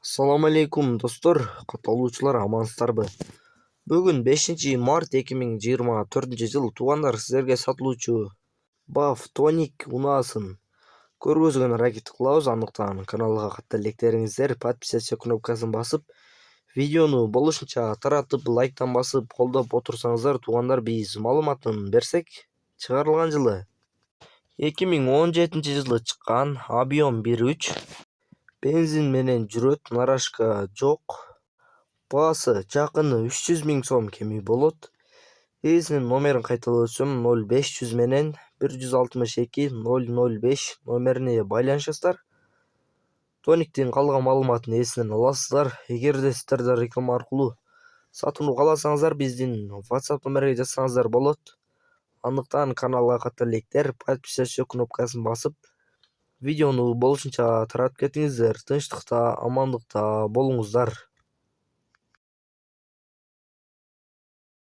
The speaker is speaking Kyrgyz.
Assalamu алейкум достор, катталуучулар амансыздарбы? Бүгүн 5-март 2024-жыл туугандар сиздерге сатылуучу BAF тоник унаасын көргөзүүгө аракет кылабыз. Андыктан каналга катта электериңиздер, подписаться кнопкасын басып, видеону болушунча таратып, лайктан басып колдоп отурсаңыздар, туугандар, биз маалыматын берсек, чыгарылган жылы 2017-жылы чыккан объем 1.3 бензин менен жүрөт, нарашка жок, баасы жакыны 300 000 сом кеми болот. Ээсинин номерин кайталап өтсөм, 0500 менен 162 005 номерине байланышасыздар. Тониктин калган маалыматын ээсинен аласыздар. Эгерде сиздер да реклама аркылуу сатууну кааласаңыздар, биздин WhatsApp номерге жазсаңыздар болот. Андыктан каналга катта электер, подписаться кнопкасын басып, видеону болушунча таратып кетиңиздер. Тынчтыкта, амандыкта болуңуздар.